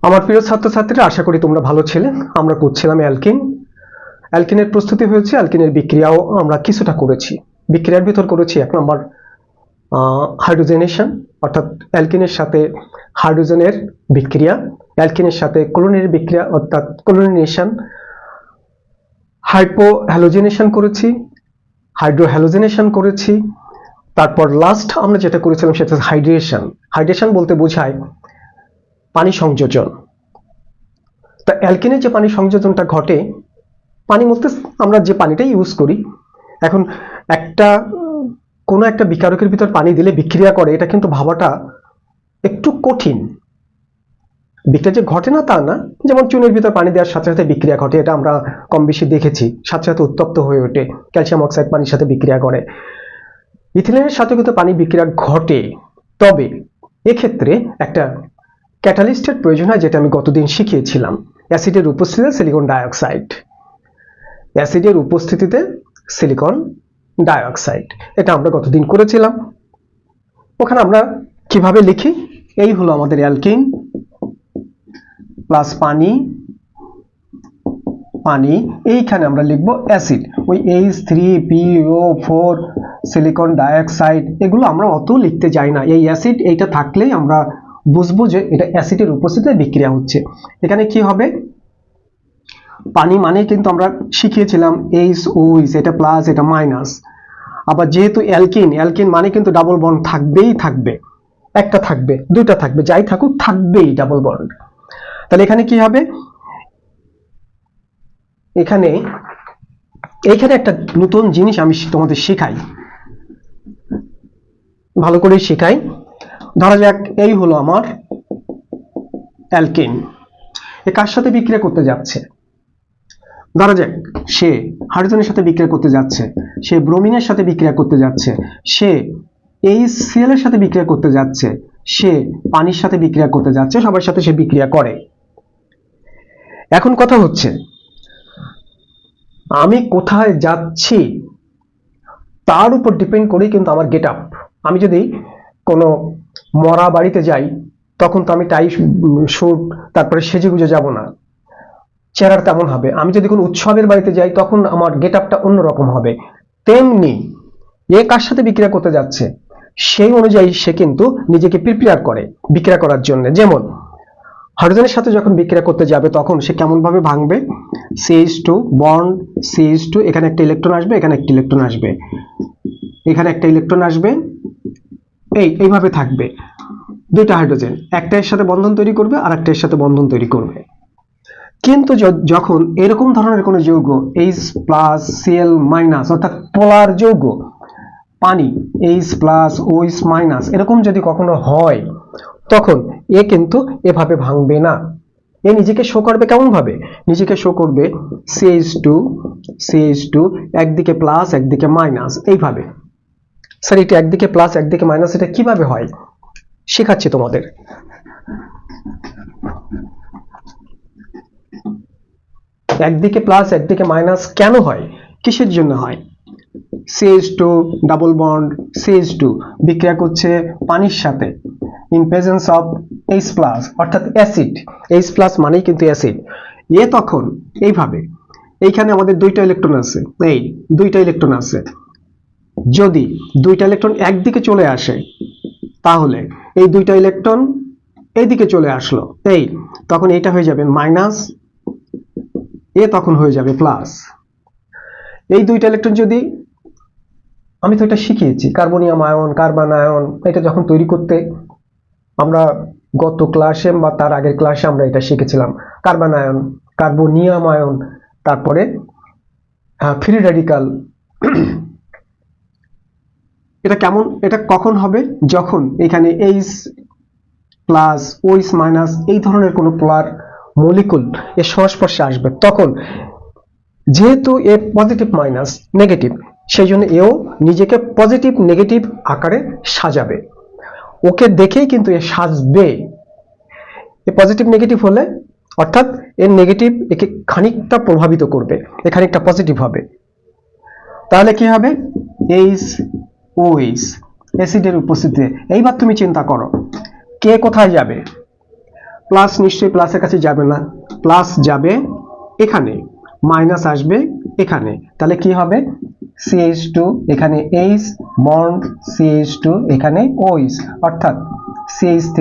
আমার প্রিয় ছাত্রছাত্রীরা, আশা করি তোমরা ভালো ছিলে। আমরা করছিলাম অ্যালকিন। অ্যালকিনের প্রস্তুতি হয়েছে, অ্যালকিনের বিক্রিয়াও আমরা কিছুটা করেছি। বিক্রিয়ার ভিতর করেছি 1 নম্বর হাইড্রোজেনেশন, অর্থাৎ অ্যালকিনের সাথে হাইড্রোজেনের বিক্রিয়া, অ্যালকিনের সাথে ক্লোরিনের বিক্রিয়া অর্থাৎ ক্লোরিনেশন, হাইপোহ্যালোজেনেশন করেছি, হাইড্রোহ্যালোজেনেশন করেছি। তারপর লাস্ট আমরা যেটা করেছিলাম সেটা হচ্ছে হাইড্রেশন। হাইড্রেশন বলতে বোঝায় পানি সংযোজন। তা অ্যালকিনের যে পানি সংযোজনটা ঘটে, পানি বলতে আমরা যে পানিটা ইউজ করি, এখন কোনো একটা বিকারকের ভিতর পানি দিলে বিক্রিয়া করে, এটা কিন্তু ভাবাটা একটু কঠিন। বিক্রিয়া যে ঘটে না তা না, যেমন চুনের ভিতর পানি দেওয়ার সাথে সাথে বিক্রিয়া ঘটে, এটা আমরা কম বেশি দেখেছি, সাথে সাথে উত্তপ্ত হয়ে ওঠে, ক্যালসিয়াম অক্সাইড পানির সাথে বিক্রিয়া করে। ইথিলিনের সাথে কিন্তু পানি বিক্রিয়া ঘটে, তবে এক্ষেত্রে একটা ক্যাটালিস্টের প্রয়োজন হয়, যেটা আমি গতদিন শিখিয়েছিলাম। অ্যাসিডের উপস্থিতিতে সিলিকন ডাইঅক্সাইড, অ্যাসিডের উপস্থিতিতে সিলিকন ডাইঅক্সাইড, এটা আমরা গতদিন করেছিলাম। ওখানে আমরা কিভাবে লিখি, এই হলো আমাদের অ্যালকিন প্লাস পানি, এইখানে আমরা লিখব অ্যাসিড, ওই H3PO4 সিলিকন ডাইঅক্সাইড, এগুলো আমরা অত লিখতে যাই না। এই অ্যাসিড এইটা থাকলেই আমরা বুঝবো যে এটা অ্যাসিডের উপস্থিতিতে বিক্রিয়া হচ্ছে। এখানে কি হবে, পানি মানে কিন্তু আমরা শিখিয়েছিলাম HOH, এটা প্লাস এটা মাইনাস। আবার যেহেতু অ্যালকিন মানে কিন্তু ডাবল বন্ড থাকবেই থাকবে, একটা থাকবে, দুইটা থাকবে, যাই থাকুক থাকবেই ডাবল বন্ড। তাহলে এখানে কি হবে, এখানে একটা নতুন জিনিস আমি তোমাদের শেখাই, ভালো করে শেখাই। ধরা যাক এই হলো আমার অ্যালকিন, এ কার সাথে বিক্রিয়া করতে যাচ্ছে? ধরা যাক সে হাইড্রোজেনের সাথে বিক্রিয়া করতে যাচ্ছে, সে ব্রোমিনের সাথে বিক্রিয়া করতে যাচ্ছে, সে HCl এর সাথে বিক্রিয়া করতে যাচ্ছে, সে পানির সাথে বিক্রিয়া করতে যাচ্ছে, সবার সাথে সে বিক্রিয়া করে। এখন কথা হচ্ছে, আমি কোথায় যাচ্ছি তার উপর ডিপেন্ড করেই কিন্তু আমার গেট আপ। আমি যদি কোনো মরা বাড়িতে যাই, তখন তো আমি টাই স্যুট তারপরে সেজে গুজে যাব না, চেহারা তেমন হবে। আমি যদি কোনো উৎসবের বাড়িতে যাই, তখন আমার গেট আপটা অন্যরকম হবে। তেমনি এ কার সাথে বিক্রিয়া করতে যাচ্ছে সেই অনুযায়ী সে কিন্তু নিজেকে প্রিপেয়ার করে বিক্রিয়া করার জন্য। যেমন হাইড্রোজেনের সাথে যখন বিক্রিয়া করতে যাবে, তখন সে কেমন ভাবে ভাঙবে, CH2 বন্ড CH2, এখানে একটা ইলেকট্রন আসবে, এখানে একটা ইলেকট্রন আসবে, এখানে একটা ইলেকট্রন আসবে, এইভাবে থাকবে। দুইটা হাইড্রোজেন একটা এর সাথে বন্ধন তৈরি করবে, আর একটা এর সাথে বন্ধন তৈরি করবে। কিন্তু যখন এরকম ধরনের কোনো যৌগ H+Cl- অর্থাৎ পোলার যৌগ পানি H+OH- এরকম যদি কখনো হয়, তখন এ কিন্তু এভাবে ভাঙবে না। এ নিজেকে শো করবে কেমন ভাবে, নিজেকে শো করবে CH2 একদিকে প্লাস একদিকে মাইনাস, এইভাবে। স্যার এটা একদিকে প্লাস একদিকে মাইনাস, এটা কিভাবে হয় শেখাচ্ছি তোমাদের। একদিকে প্লাস একদিকে মাইনাস কেন হয়, কিসের জন্য হয়? CH2 ডাবল বন্ড CH2 বিক্রিয়া করছে পানির সাথে ইন প্রেজেন্স অফ H+, অর্থাৎ অ্যাসিড। H+ মানেই কিন্তু অ্যাসিড। এ তখন এইভাবে, এইখানে আমাদের দুইটা ইলেকট্রন আছে, এই দুইটা ইলেকট্রন আছে, যদি দুইটা ইলেকট্রন একদিকে চলে আসে, তাহলে এই দুইটা ইলেকট্রন এইদিকে চলে আসলো, তখন এইটা হয়ে যাবে মাইনাস, এ তখন হয়ে যাবে প্লাস। এই দুইটা ইলেকট্রন যদি, আমি তো এটা শিখিয়েছি, কার্বনিয়াম আয়ন কার্বন আয়ন, এটা যখন তৈরি করতে আমরা গত ক্লাসে বা তার আগের ক্লাসে আমরা এটা শিখেছিলাম। কার্বন আয়ন, কার্বনিয়াম আয়ন, তারপরে ফ্রি রেডিকাল। এটা কখন হবে, যখন এখানে H+OH- এই ধরনের কোনো পোলার মলিকুল এর সংস্পর্শে আসবে, তখন যেহেতু এ পজিটিভ মাইনাস নেগেটিভ, সেই জন্য এও নিজেকে পজিটিভ নেগেটিভ আকারে সাজাবে। ওকে দেখেই কিন্তু এ সাজবে। এ পজিটিভ নেগেটিভ হলে, অর্থাৎ এর নেগেটিভ একে খানিকটা প্রভাবিত করবে, এ খানিকটা পজিটিভ হবে। তাহলে কি হবে, HOH অ্যাসিডের উপস্থিতিতে। এইবার তুমি চিন্তা করো, কে কোথায় যাবে? প্লাস নিশ্চয়ই প্লাসের কাছে যাবে না, প্লাস যাবে এখানে, মাইনাস আসবে এখানে, তাহলে কি হবে CH2 এখানে H বন্ড CH2 এখানে OH, অর্থাৎ CH3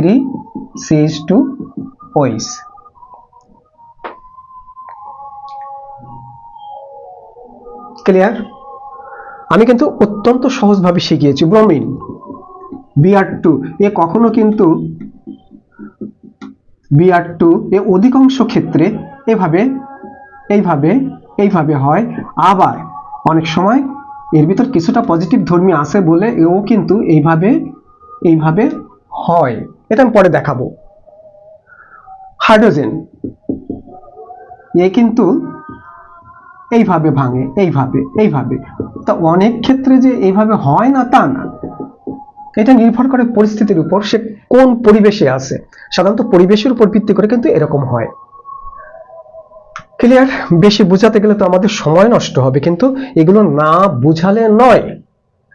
CH2 OH। ক্লিয়ার? আমি কিন্তু অত্যন্ত সহজভাবে শিখিয়েছি। ব্রোমিন Br2 এ কখনো কিন্তু Br2 এ অধিকাংশ ক্ষেত্রে এভাবে এইভাবে এইভাবে হয়, আবার অনেক সময় এর ভিতর কিছুটা পজিটিভ ধর্মী আছে বলে এও কিন্তু এইভাবে এইভাবে হয়, এটা আমি পরে দেখাবো। হাইড্রোজেন এ কিন্তু এইভাবে ভাঙে, এইভাবে এইভাবে, তা অনেক ক্ষেত্রে যে এইভাবে হয় না তা না, এটা নির্ভর করে পরিস্থিতির উপর, সে কোন পরিবেশে আছে। সাধারণত পরিবেশের উপর ভিত্তি করে কিন্তু এরকম হয়। ক্লিয়ার? বেশি বুঝাতে গেলে তো আমাদের সময় নষ্ট হবে, কিন্তু এগুলো না বুঝালে নয়,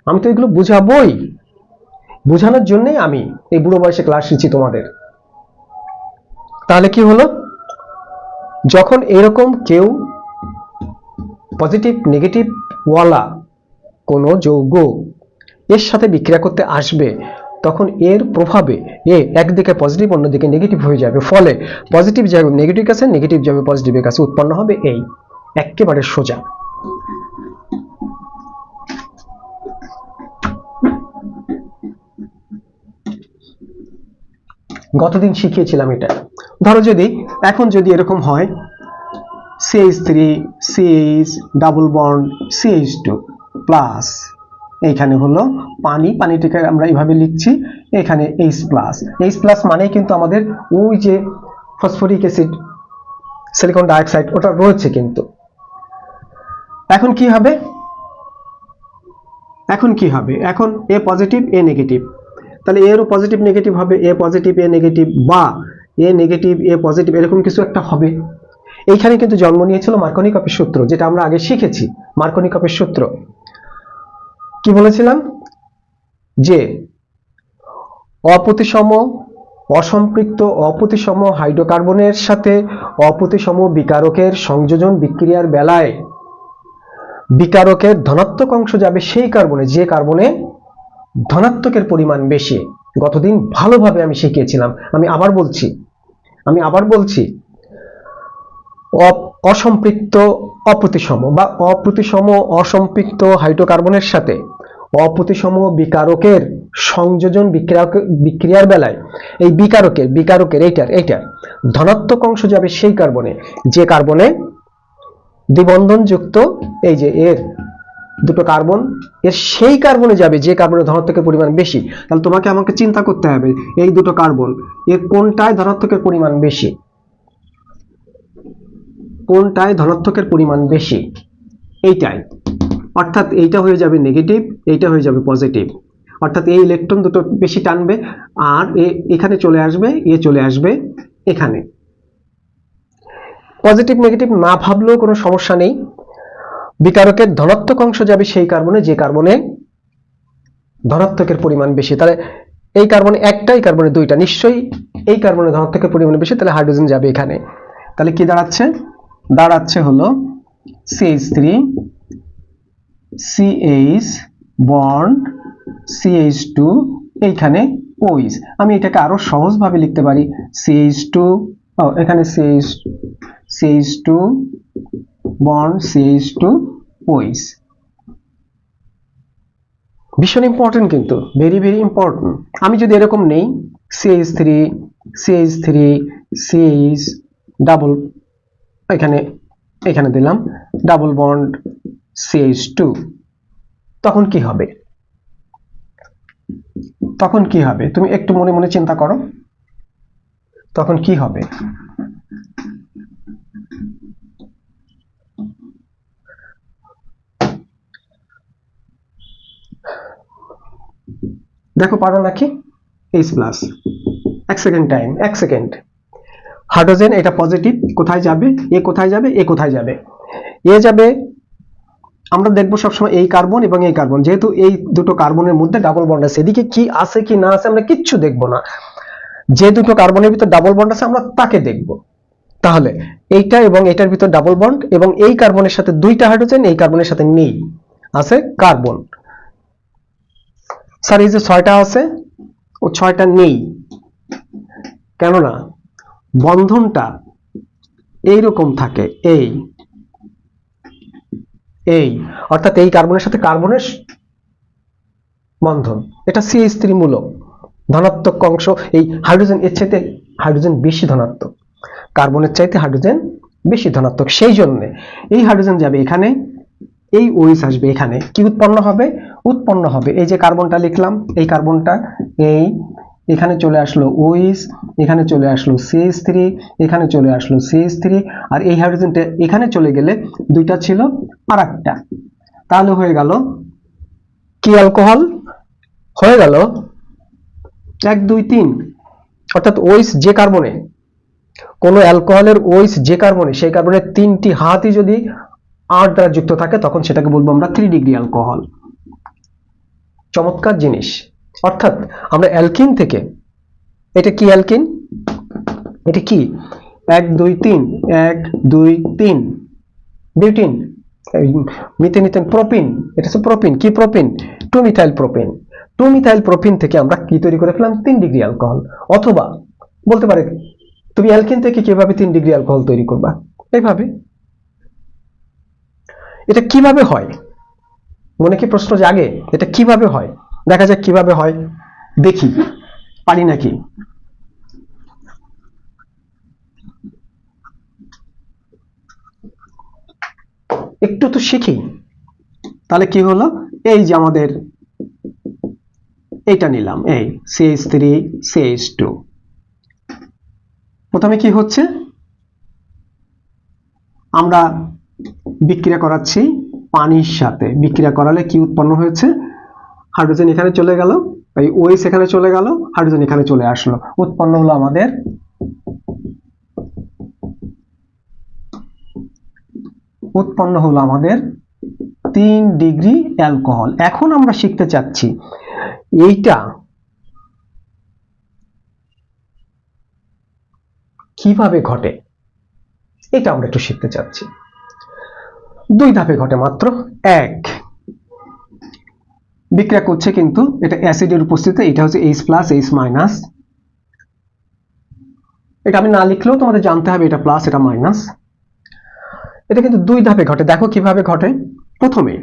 আমি তো এগুলো বুঝাবই, বুঝানোর জন্যই আমি এই বুড়ো বয়সে ক্লাস নিচ্ছি তোমাদের। তাহলে কি হলো, যখন এরকম কেউ পজিটিভ নেগেটিভ ওয়ালা কোনো যৌগ এর সাথে বিক্রিয়া করতে আসবে, তখন এর প্রভাবে এ একদিকে পজিটিভ অন্যদিকে নেগেটিভ হয়ে যাবে, ফলে পজিটিভ যাবে নেগেটিভ কাছে, নেগেটিভ যাবে পজিটিভের কাছে, উৎপন্ন হবে এই একেবারে সোজা। গতদিন শিখিয়েছিলাম এটা। ধরো যদি এখন যদি এরকম হয় CH3 CH double bond CH2 plus, এইখানে হলো পানি, পানিটাকে আমরা এইভাবে লিখছি, এখানে H প্লাস, H প্লাস মানে কিন্তু আমাদের ওই যে ফসফরিক অ্যাসিড সিলিকন ডাইঅক্সাইড ওটা রয়েছে কিন্তু। এখন কি হবে, এখন কি হবে, এখন A পজিটিভ A নেগেটিভ, তাহলে এরও পজিটিভ নেগেটিভ হবে, A পজিটিভ A নেগেটিভ, বা A নেগেটিভ A পজিটিভ, এরকম কিছু একটা হবে। এইখানে কিন্তু জন্ম নিয়েছিল মার্কনি-কাপের সূত্র, যেটা আমরা আগে শিখেছি। মার্কনি-কাপের সূত্র কি বলেছিলাম, যে অপ্রতিসম অসম্পৃক্ত অপ্রতিসম হাইড্রোকার্বনের সাথে অপ্রতিসম বিকারকের সংযোজন বিক্রিয়ার বেলায় বিকারকের ধনাত্মক অংশ যাবে সেই কার্বনে যে কার্বনে ধনাত্মকের পরিমাণ বেশি। গতদিন ভালোভাবে আমি শিখিয়েছিলাম, আমি আবার বলছি অসম্পৃক্ত অপ্রতিসম বা অপ্রতিসম অসম্পৃক্ত হাইড্রোকার্বনের সাথে অপ্রতিসম বিকারকের সংযোজন বিক্রিয়ার বেলায় এই বিকারকের এইটার ধনাত্মক অংশ যাবে সেই কার্বনে যে কার্বনে দ্বিবন্ধন যুক্ত, এই যে এর দুটো কার্বন, এর সেই কার্বনে যাবে যে কার্বনের ধনাত্মকের পরিমাণ বেশি। তাহলে তোমাকে আমাকে চিন্তা করতে হবে এই দুটো কার্বন এর কোনটায় ধনাত্মকের পরিমাণ বেশি, কোনটায় ধনাত্মকের পরিমাণ বেশি, এইটাই, অর্থাৎ এইটা হয়ে যাবে নেগেটিভ, এইটা হয়ে যাবে পজিটিভ, অর্থাৎ এই ইলেকট্রন দুটো বেশি টানবে, আর এখানে চলে আসবে, চলে আসবে এখানে। পজিটিভ নেগেটিভ না ভাবলেও কোনো সমস্যা নেই, বিকারকের ধনাত্মক অংশ যাবে সেই কার্বনে যে কার্বনে ধনাত্মকের পরিমাণ বেশি। তাহলে এই কার্বনে একটাই, কার্বনে দুইটা, নিশ্চয়ই এই কার্বনে ধনাত্মকের পরিমাণ বেশি, তাহলে হাইড্রোজেন যাবে এখানে। তাহলে কি দাঁড়াচ্ছে হলো CH3 CH বন্ড CH2 এইখানে OH। আমি এটাকে আরো সহজভাবে লিখতে পারি CH2, এখানে CH2 বন্ড CH2 OH। ভীষণ ইম্পর্টেন্ট, কিন্তু ভেরি ভেরি ইম্পর্টেন্ট। আমি যদি এরকম নেই CH3 CH ডাবল, এখানে দিলাম ডাবল বন্ড CH2, তখন কি হবে তুমি একটু মনে মনে চিন্তা করো, তখন কি হবে? দেখো পারো নাকি? H প্লাস, এক সেকেন্ড, হাইড্রোজেন এটা পজিটিভ, কোথায় যাবে? কোথায় যাবে? কোথায় যাবে? যাবে, আমরা দেখবো সবসময় এই কার্বন এবং এই কার্বন, যেহেতু এই দুটো কার্বনের মধ্যে ডাবল বন্ড আছে, এদিকে কি আছে কি না আছে আমরা কিচ্ছু দেখবো না, যে দুটো কার্বনের ভিতর ডাবল বন্ড আছে আমরা তাকে দেখব। তাহলে এইটা এবং এটার ভিতর ডাবল বন্ড, এবং এই কার্বনের সাথে দুইটা হাইড্রোজেন, এই কার্বনের সাথে নেই, আছে কার্বন। স্যার এই যে 6টা আছে ও 6টা নেই, কেননা বন্ধনটা এইরকম থাকে, এই এই অর্থাৎ এই কার্বনের সাথে কার্বনের বন্ধন, এটা CH3 মূলক, ধনাত্মক অংশ। এই হাইড্রোজেন এর চাইতে হাইড্রোজেন বেশি ধনাত্মক, কার্বনের চাইতে হাইড্রোজেন বেশি ধনাত্মক, সেই জন্য এই হাইড্রোজেন যাবে এখানে, এই OH আসবে এখানে, কি উৎপন্ন হবে? উৎপন্ন হবে এই যে কার্বনটা লিখলাম, এই কার্বনটা এই এখানে চলে আসলো OH, এখানে চলে আসলো CH3, এখানে চলে আসলো CH3, আর এই হাইড্রোজেনটা এখানে চলে গেলে দুইটা ছিল আর একটা, তাহলে হয়ে গেল কি অ্যালকোহল? হয়ে গেল 1 2 3। অর্থাৎ OH যে কার্বনে, কোন অ্যালকোহলের OH যে কার্বনে, সেই কার্বনের 3টি হাতই যদি R দ্বারা যুক্ত থাকে তখন সেটাকে বলবো আমরা 3 ডিগ্রি অ্যালকোহল। চমৎকার জিনিস। অর্থাৎ আমরা অ্যালকিন থেকে, এটা কি অ্যালকিন? এটা কি 1 2 3 1 2 3 বিউটিন, মিথেন ইথেন প্রোপিন, এটা হচ্ছে প্রোপিন। কি propene? 2 methyl propene. 2 methyl propene থেকে আমরা কি তৈরি করে ফেললাম? 3 ডিগ্রি অ্যালকোহল। অথবা বলতে পারে তুমি অ্যালকিন থেকে কিভাবে 3 ডিগ্রি অ্যালকোহল তৈরি করবা? এইভাবে। এটা কিভাবে হয়? মনে কি প্রশ্ন জাগে এটা কিভাবে হয়? দেখা যাক কিভাবে হয়, দেখি পারি নাকি। একটু তো শিখি। তাহলে কি হলো, এই যে আমাদের এইটা নিলাম, এই CH3 CH2, প্রথমে কি হচ্ছে, আমরা বিক্রিয়া করাচ্ছি পানির সাথে, বিক্রিয়া করালে কি উৎপন্ন হয়েছে? হাইড্রোজেন এখানে চলে গেল, এই OH এখানে চলে গেল, হাইড্রোজেন এখানে চলে আসলো, উৎপন্ন হলো আমাদের উৎপন্ন হলো আমাদের 3 ডিগ্রি অ্যালকোহল। এখন আমরা শিখতে চাচ্ছি এইটা কিভাবে ঘটে, এটা আমরা একটু শিখতে চাচ্ছি। 2 ধাপে ঘটে মাত্র। 1, বিক্রিয়া করছে কিন্তু এটা অ্যাসিডের উপস্থিতিতে, এটা হচ্ছে H+, H-, এটা আমি না লিখলেও তোমাদের জানতে হবে এটা প্লাস এটা মাইনাস। এটা কিন্তু 2 ধাপে ঘটে। দেখো কিভাবে ঘটে। প্রথমে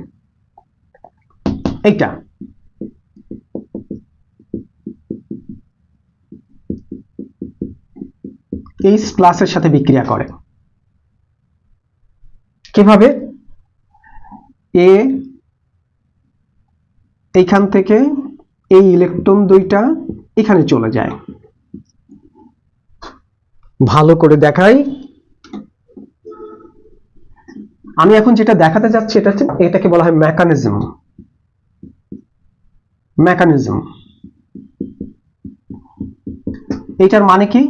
এইটা H+ এর সাথে বিক্রিয়া করে, কিভাবে? এ এইখান থেকে এই ইলেকট্রন দুইটা এখানে চলে যায়। ভালো করে দেখাই, আমি এখন যেটা দেখাতে যাচ্ছি এটা হচ্ছে, এটাকে বলা হয় মেকানিজম। মেকানিজম এইটার মানে কি?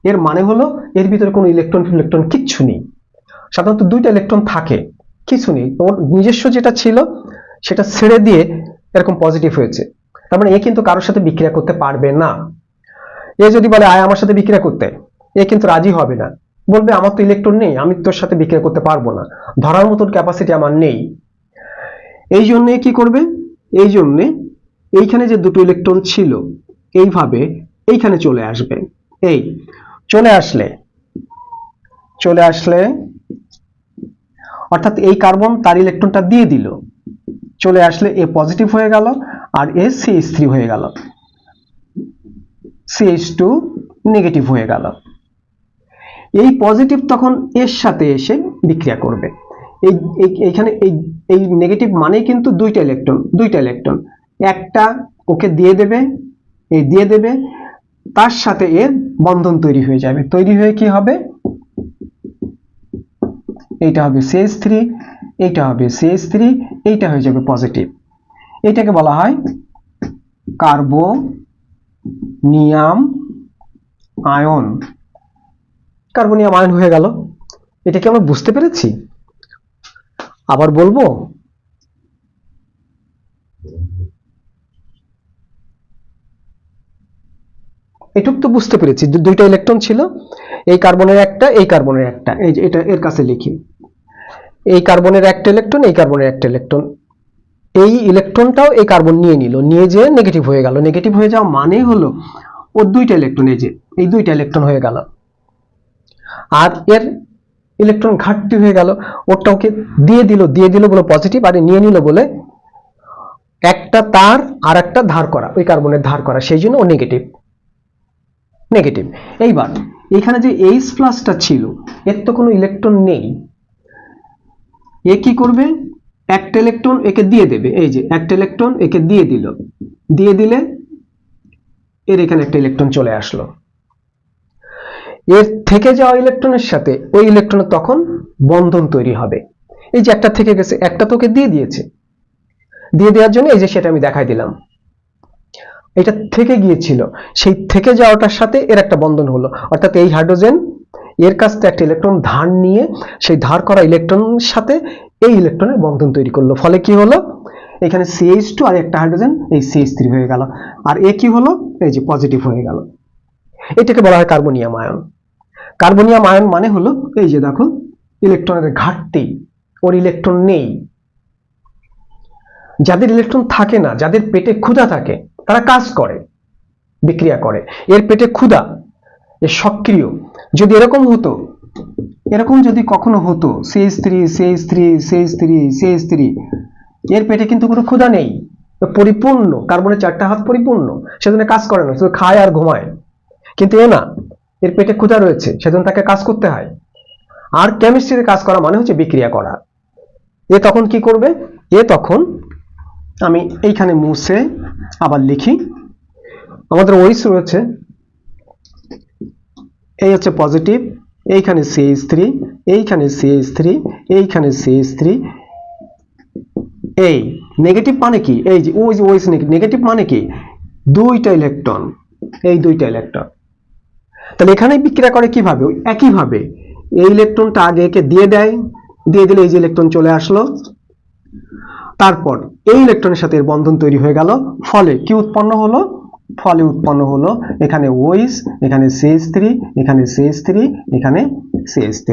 এর মানে হলো এর ভিতরে কোনো ইলেকট্রন ইলেকট্রন কিচ্ছু নেই। সাধারণত 2টা ইলেকট্রন থাকে, কিছু নেই, ওর নিজস্ব যেটা ছিল সেটা ছেড়ে দিয়ে এরকম পজিটিভ হয়েছে। তার মানে এ কিন্তু কারোর সাথে বিক্রিয়া করতে পারবে না। এ যদি বলে আয় আমার সাথে বিক্রিয়া করতে, এ কিন্তু রাজি হবে না, বলবে আমার তো ইলেকট্রন নেই, আমি তোর সাথে বিক্রিয়া করতে পারবো না, ধরার মতন ক্যাপাসিটি আমার নেই। এই জন্য কি করবে? এই জন্য এইখানে যে দুটো ইলেকট্রন ছিল এইভাবে এইখানে চলে আসবে। এই চলে আসলে অর্থাৎ এই কার্বন তার ইলেকট্রনটা দিয়ে দিল, চলে আসলে এ পজিটিভ হয়ে গেল আর এ CH3 হয়ে গেল, CH2 নেগেটিভ হয়ে গেল। এই পজিটিভ তখন এর সাথে এসে বিক্রিয়া করবে। এইখানে এই নেগেটিভ মানেই কিন্তু দুইটা ইলেকট্রন, একটা ওকে দিয়ে দেবে, এই দিয়ে দেবে, তার সাথে এর বন্ধন তৈরি হয়ে যাবে। তৈরি হয়ে কি হবে? এইটা হবে CH3, এইটা হবে CH3, এইটা হয়ে যাবে পজিটিভ। এইটাকে বলা হয় কার্বনিয়াম আয়ন। কার্বনিয়াম আয়ন হয়ে গেল। এটা কি আমরা বুঝতে পেরেছি? আবার বলবো, এটুক তো বুঝতে পেরেছি, দুইটা ইলেকট্রন ছিল, এই কার্বনের একটা, এই কার্বনের একটা। এই যে এটা এর কাছে লিখি, এই কার্বনের একটা ইলেকট্রন, এই কার্বনের একটা ইলেকট্রন, এই ইলেকট্রনটাও এই কার্বন নিয়ে নিল, নিয়ে যে নেগেটিভ হয়ে গেল। নেগেটিভ হয়ে যাওয়া মানে হলো ওর দুইটা ইলেকট্রন, এই যে এই দুইটা ইলেকট্রন হয়ে গেল, আর এর ইলেকট্রন ঘাটতি হয়ে গেল। ওরটা ওকে দিয়ে দিল বলে পজিটিভ, আর নিয়ে নিল বলে একটা তার আর একটা ধার করা, ওই কার্বনের ধার করা, সেই জন্য ও নেগেটিভ। নেগেটিভ। এইবার এখানে যে এইচ প্লাসটা ছিল, এর তো কোনো ইলেকট্রন নেই, এ কি করবে, একটা ইলেকট্রন একে দিয়ে দেবে। এই যে একটা ইলেকট্রন একে দিয়ে দিল, দিয়ে দিলে এর এখানে একটা ইলেকট্রন চলে আসলো। এর থেকে যাওয়া ইলেকট্রনের সাথে ওই ইলেকট্রনের তখন বন্ধন তৈরি হবে। এই যে একটা থেকে গেছে, একটা তোকে দিয়ে দিয়েছে, দিয়ে দেওয়ার জন্য এই যে সেটা আমি দেখাই দিলাম, এটা থেকে গিয়েছিল, সেই থেকে যাওয়াটার সাথে এর একটা বন্ধন হলো, অর্থাৎ এই হাইড্রোজেন এর কাছ থেকে একটা ইলেকট্রন ধার নিয়ে সেই ধার করা ইলেকট্রনের সাথে এই ইলেকট্রনের বন্ধন তৈরি করলো। ফলে কি হলো, এখানে CH2 আর একটা হাইড্রোজেন এই CH3 হয়ে গেল, আর এ কি হলো, এই যে পজিটিভ হয়ে গেল। এটাকে বলা হয় কার্বনিয়াম আয়ন। কার্বনিয়াম আয়ন মানে হলো এই যে দেখো ইলেকট্রনের ঘাটতি, ওর ইলেকট্রন নেই। যাদের ইলেকট্রন থাকে না, যাদের পেটে ক্ষুধা থাকে, তারা কাজ করে, বিক্রিয়া করে। এর পেটে ক্ষুধা, এর সক্রিয়। যদি এরকম হতো, এরকম যদি কখনো হতো CH3 CH3 CH3 CH3, এর পেটে কিন্তু কোনো ক্ষুধা নেই, পরিপূর্ণ, কার্বনের চারটা হাত পরিপূর্ণ, সেজন্য কাজ করে না, শুধু খায় আর ঘুমায়। কিন্তু এ না, এর পেটে ক্ষুধা রয়েছে, সেজন্য তাকে কাজ করতে হয়। আর কেমিস্ট্রিতে কাজ করা মানে হচ্ছে বিক্রিয়া করা। এ তখন কি করবে, এ তখন, আমি এইখানে মুছে আবার লিখি, আমাদের ওইস রয়েছে, এই হচ্ছে পজিটিভ, এইখানে CH3, এইখানে CH3, এইখানে CH3, এই নেগেটিভ মানে কি, এই যে ওই যে ওইস নেগেটিভ মানে কি, দুইটা ইলেকট্রন, এই দুইটা ইলেকট্রন। তাহলে এখানে বিক্রিয়া করে কিভাবে, ওই একইভাবে এই ইলেকট্রনটা আগে একে দিয়ে দেয়, দিয়ে দিলে এই যে ইলেকট্রন চলে আসলো, তারপর এই ইলেকট্রনের সাথে এর বন্ধন তৈরি হয়ে গেল, ফলে কি উৎপন্ন হলো, ফলে উৎপন্ন হলো এখানে ওইস, এখানে CH3, এখানে CH3, এখানে CH3,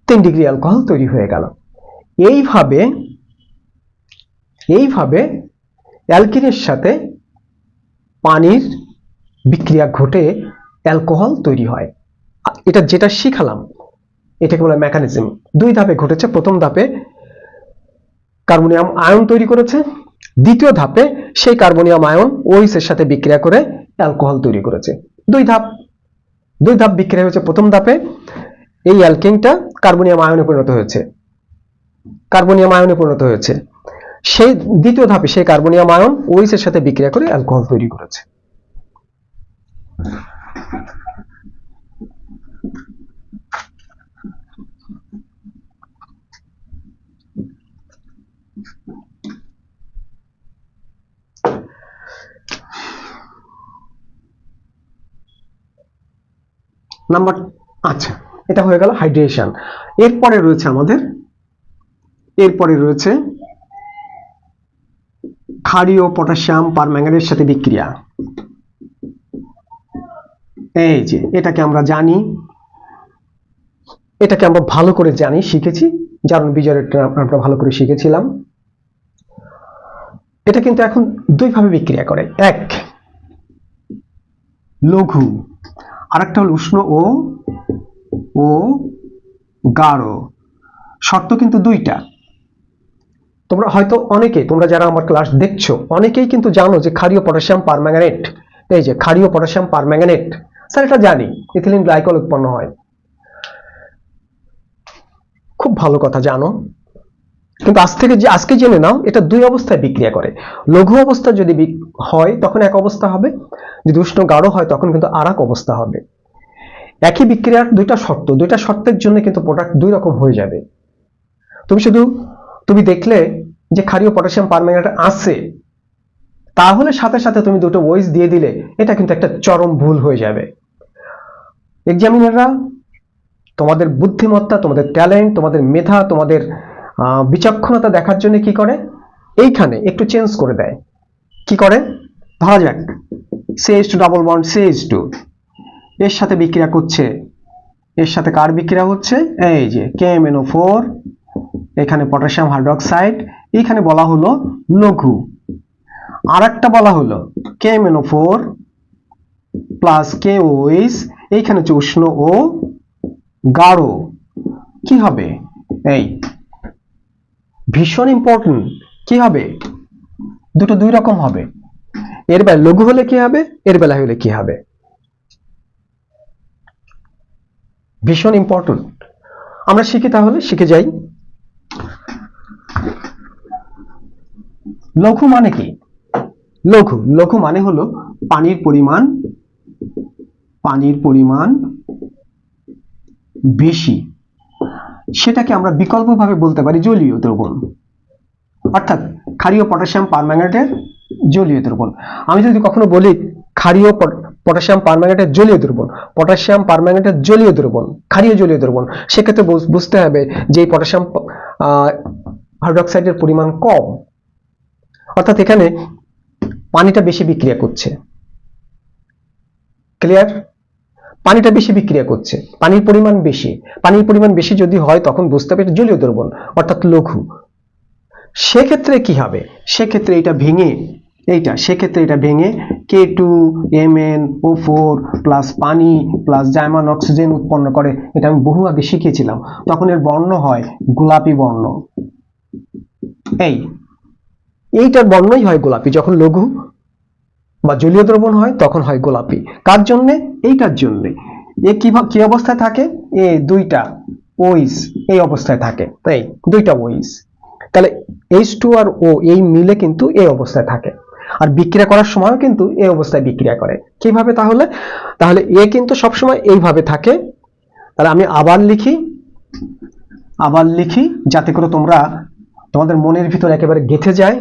3 ডিগ্রি অ্যালকোহল তৈরি হয়ে গেল। এইভাবে এইভাবে অ্যালকিনের সাথে পানির বিক্রিয়া ঘটে অ্যালকোহল তৈরি হয়। এটা যেটা শিখালাম, এটাকে বলে মেকানিজম। 2 ধাপে ঘটেছে। প্রথম ধাপে কার্বনিয়াম আয়ন তৈরি করেছে, দ্বিতীয় ধাপে সেই কার্বনিয়াম আয়ন OH এর সাথে বিক্রিয়া করে অ্যালকোহল তৈরি করেছে। 2 ধাপ বিক্রিয়া হয়েছে। প্রথম ধাপে এই অ্যালকেনটা কার্বনিয়াম আয়নে পরিণত হয়েছে, সেই দ্বিতীয় ধাপে সেই কার্বনিয়াম আয়ন OH এর সাথে বিক্রিয়া করে অ্যালকোহল তৈরি করেছে। নাম্বার, আচ্ছা, এটা হয়ে গেল হাইড্রেশন। এরপরে রয়েছে ক্ষারীয় পটাশিয়াম পারম্যাঙ্গানেটের সাথে বিক্রিয়া। এই যে এটাকে আমরা জানি, এটাকে আমরা ভালো করে জানি, শিখেছি, জারণ বিজয়ের আমরা ভালো করে শিখেছিলাম। এটা কিন্তু এখন 2 ভাবে বিক্রিয়া করে, এক লঘু, আর একটা হল উষ্ণ ও গাঢ়। শর্ত কিন্তু 2টা। তোমরা হয়তো অনেকে, তোমরা যারা আমার ক্লাস দেখছো, অনেকেই কিন্তু জানো যে ক্ষারীয় পটাশিয়াম পারম্যাঙ্গানেট, এই যে ক্ষারীয় পটাশিয়াম পারম্যাঙ্গানেট, স্যার এটা জানি, ইথিলিন গ্লাইকল উৎপন্ন হয়। খুব ভালো কথা, জানো। কিন্তু আজকে জেনে নাও, এটা 2 অবস্থায় বিক্রিয়া করে। লঘু অবস্থা যদি হয় তখন এক অবস্থা হবে, যদি উষ্ণ গাঢ় হয় তখন কিন্তু আর এক অবস্থা হবে। একই বিক্রিয়ার 2টা শর্ত, 2টা শর্তের জন্য কিন্তু প্রোডাক্ট 2 রকম হয়ে যাবে। তুমি দেখলে যে ক্ষারীয় পটাশিয়াম পারম্যাঙ্গানেট আছে, তাহলে সাথে সাথে তুমি 2টো ওইস দিয়ে দিলে এটা কিন্তু একটা চরম ভুল হয়ে যাবে। এক্সামিনাররা তোমাদের বুদ্ধিমত্তা, তোমাদের ট্যালেন্ট, তোমাদের মেধা, তোমাদের বিচক্ষণতা দেখার জন্য কি করে, এইখানে একটু চেঞ্জ করে দেয়। কি করে, ধরা যাক CH2 ডাবল বন্ড CH2 এর সাথে বিক্রিয়া করছে, এর সাথে কার বিক্রিয়া হচ্ছে, এই যে KMnO4, এখানে পটাশিয়াম হাইড্রোক্সাইড, এখানে বলা হলো লঘু, আর একটা বলা হলো KMnO4 প্লাস KOH, এইখানে হচ্ছে উষ্ণ ও গাঢ়। কি হবে, এই ভীষণ ইম্পর্টেন্ট, কি হবে, দুটো দুই রকম হবে। এর বেলায় লঘু হলে কি হবে, এর বেলায় হলে কি হবে, ভীষণ ইম্পর্টেন্ট। আমরা শিখি, তাহলে শিখে যাই। লঘু মানে কি, লঘু মানে হলো পানির পরিমাণ বেশি, সেটাকে আমরা বিকল্পভাবে বলতে পারি জলীয় দ্রবণ, অর্থাৎ ক্ষারীয় পটাশিয়াম পারম্যাঙ্গানেটের জলীয় দ্রবণ। আমি যদি কখনো বলি ক্ষারীয় পটাশিয়াম পারম্যাঙ্গানেটের জলীয় দ্রবণ, পটাশিয়াম পারম্যাঙ্গানেটের জলীয় দ্রবণ, ক্ষারীয় জলীয় দ্রবণ, সেক্ষেত্রে বুঝতে হবে যে এই পটাশিয়াম হাইড্রোক্সাইডের পরিমাণ কম, অর্থাৎ এখানে পানিটা বেশি বিক্রিয়া করছে। ক্লিয়ার, পানিটা বেশি বিক্রিয়া করছে, পানির পরিমাণ বেশি যদি হয় তখন বুঝতে হবে জলীয় দ্রবণ অর্থাৎ লঘু। সেক্ষেত্রে কি হবে, সেক্ষেত্রে এটা ভেঙে K2MnO4 প্লাস পানি প্লাস জার্মান অক্সিজেন উৎপন্ন করে। এটা আমি বহু আগে শিখেছিলাম, তখন এর বর্ণ হয় গোলাপি বর্ণ। এইটার বর্ণই হয় গোলাপি, যখন লঘু বা জলীয় দ্রবণ হয় তখন হয় গোলাপি। কার জন্য, এইটার জন্য। এ কি অবস্থায় থাকে, এ দুইটা ওইস এই অবস্থায় থাকে, তাই দুইটা ওইস, তাহলে H2 আর O এই মিলে কিন্তু এই অবস্থায় থাকে, আর বিক্রিয়া করার সময়ও কিন্তু এই অবস্থায় বিক্রিয়া করে। কিভাবে, তাহলে এ কিন্তু সবসময় এইভাবে থাকে। তাহলে আমি আবার লিখি যাতে করে তোমাদের মনের ভিতর একেবারে গেঁথে যায়।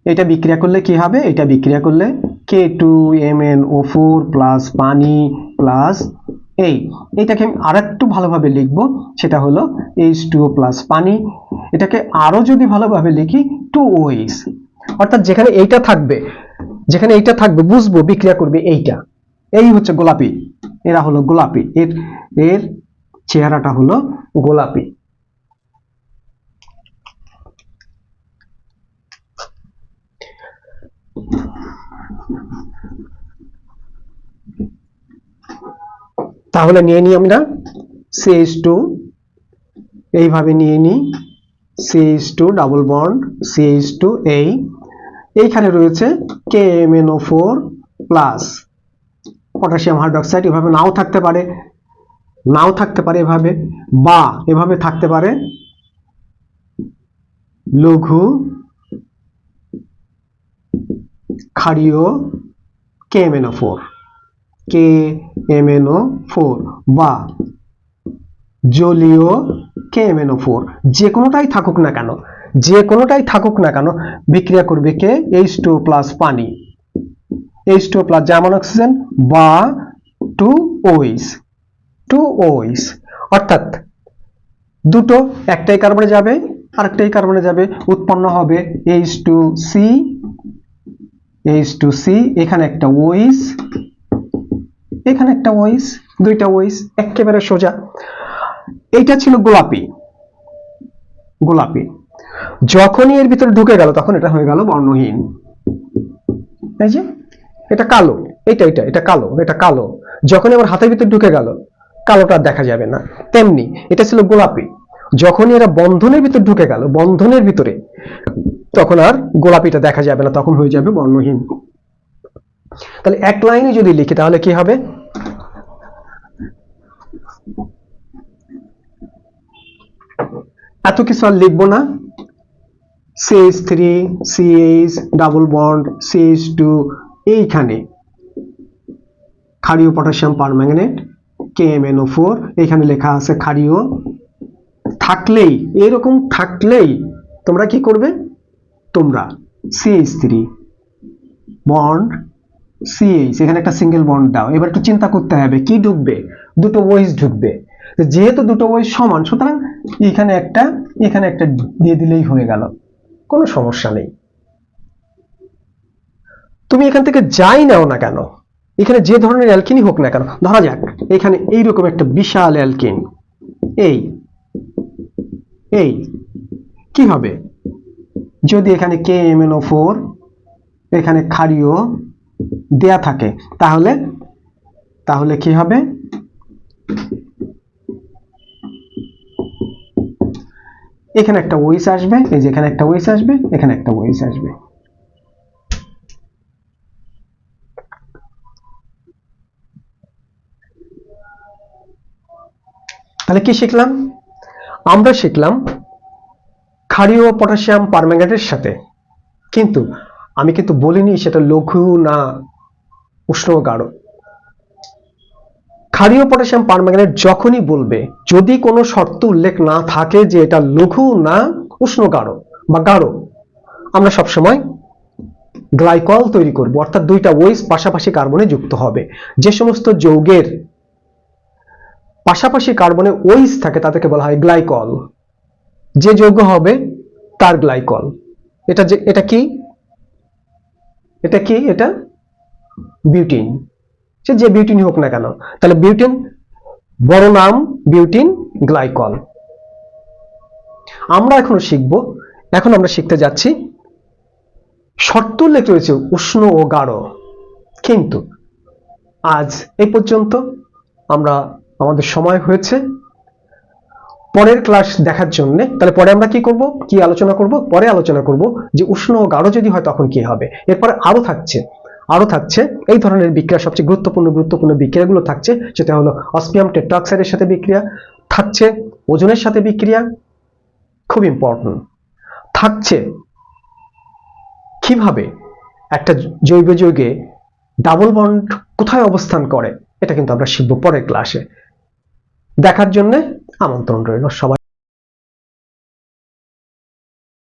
এটা বিক্রিয়া করলে কি হবে, এটা বিক্রিয়া করলে K2MnO4 প্লাস পানি প্লাস এইটাকে আমি আরেকটু ভালোভাবে লিখবো, সেটা হলো H2O প্লাস পানি। এটাকে আরো যদি ভালোভাবে লিখি 2OH, অর্থাৎ যেখানে এইটা থাকবে বুঝবো বিক্রিয়া করবে এইটা। এই হচ্ছে গোলাপি, এরা হলো গোলাপি, এর চেহারাটা হলো গোলাপি। তাহলে নিয়ে নিই আমরা CH2, এইভাবে নিয়ে নিই CH2 ডাবল বন্ড CH2, এইখানে রয়েছে KMnO4 প্লাস পটাশিয়াম হাইড্রোক্সাইড। এভাবে নাও থাকতে পারে এভাবে, বা এভাবে থাকতে পারে লঘু ক্ষারীয় KMnO4 বা জলীয় KMnO4, যে কোনোটাই থাকুক না কেন বিক্রিয়া করবে কে, H2 প্লাস পানি, H2 প্লাস জার্মান অক্সিজেন বা 2OH, অর্থাৎ দুটো একটাই কার্বনে যাবে আরেকটাই কার্বনে যাবে, উৎপন্ন হবে H2C, এখানে একটা OH, এখানে একটা OH, দুইটা OH, একেবারে সোজা। এইটা ছিল গোলাপি। যখনই এর ভিতরে ঢুকে গেল তখন এটা হয়ে গেল বর্ণহীন। এই যে এটা কালো, এটা কালো, যখন আমার হাতের ভিতরে ঢুকে গেল কালোটা দেখা যাবে না। তেমনি এটা ছিল গোলাপি, যখনই এরা বন্ধনের ভিতরে ঢুকে গেল, বন্ধনের ভিতরে, তখন আর গোলাপিটা দেখা যাবে না, তখন হয়ে যাবে বর্ণহীন। তাহলে এক লাইনে যদি লিখি তাহলে কি হবে, এত কিছু আর লিখবো না। CH3 CH double bond CH2, এইখানে ক্ষারীয় পটাশিয়াম পারম্যাঙ্গানেট KMnO4, এখানে লেখা আছে ক্ষারীয়। এরকম থাকলেই তোমরা কি করবে, তোমরা CH3 বন্ড CH, এখানে একটা সিঙ্গেল বন্ড দাও। এবার একটু চিন্তা করতে হবে কি ঢুকবে, দুটো OH ঢুকবে, যেহেতু দুটো OH সমান, সুতরাং এখানে একটা দিয়ে দিলেই হয়ে গেল, কোনো সমস্যা নেই। তুমি এখান থেকে যাই নাও না কেন, এখানে যে ধরনের অ্যালকিনই হোক না কেন, ধরা যাক এখানে এইরকম একটা বিশাল অ্যালকিন, এই এই কি হবে যদি এখানে KMnO4 এখানে ক্ষারীয় দেয়া থাকে, তাহলে তাহলে কি হবে, এখানে একটা ওএইচ আসবে, এই যে এখানে একটা ওএইচ আসবে, এখানে একটা ওএইচ আসবে। তাহলে কি শিখলাম? আমরা শিখলাম ক্ষারীয় পটাশিয়াম পারম্যাঙ্গানেটের সাথে, কিন্তু আমি কিন্তু বলিনি সেটা লঘু না উষ্ণ ও গাঢ়। ক্ষারীয় পটাশিয়াম পারম্যাঙ্গানেট যখনই বলবে, যদি কোনো শর্ত উল্লেখ না থাকে যে এটা লঘু না উষ্ণ গাঢ় বা গাঢ়, আমরা সবসময় গ্লাইকল তৈরি করব, অর্থাৎ দুইটা ওএইচ পাশাপাশি কার্বনে যুক্ত হবে। যে সমস্ত যৌগের পাশাপাশি কার্বনে ওএইচ থাকে তাদেরকে বলা হয় গ্লাইকল। যে যৌগ হবে তার গ্লাইকল। এটা কি, এটা বিউটিন, সে যে বিউটিন হোক না কেন। তাহলে বিউটিন বড় নাম বিউটিন গ্লাইকল। আমরা এখন আমরা শিখতে যাচ্ছি শর্ত উল্লেখ রয়েছে উষ্ণ ও গাঢ়, কিন্তু আজ এই পর্যন্ত আমাদের সময় হয়েছে পরের ক্লাস দেখার জন্য। তাহলে পরে আমরা কি আলোচনা করব, পরে আলোচনা করব যে উষ্ণ ও গাঢ় যদি হয় তখন কি হবে। এরপরে আরো থাকছে এই ধরনের বিক্রিয়া, সবচেয়ে গুরুত্বপূর্ণ বিক্রিয়াগুলো থাকছে, সেটা হলো অসমিয়াম টেট্রাঅক্সাইডের সাথে বিক্রিয়া থাকছে, ওজনের সাথে বিক্রিয়া খুব ইম্পর্টেন্ট থাকছে, কিভাবে একটা জৈব যৌগে ডাবল বন্ড কোথায় অবস্থান করে, এটা কিন্তু আমরা শিখব পরের ক্লাসে। দেখার জন্য আমন্ত্রণ রইল সবাই।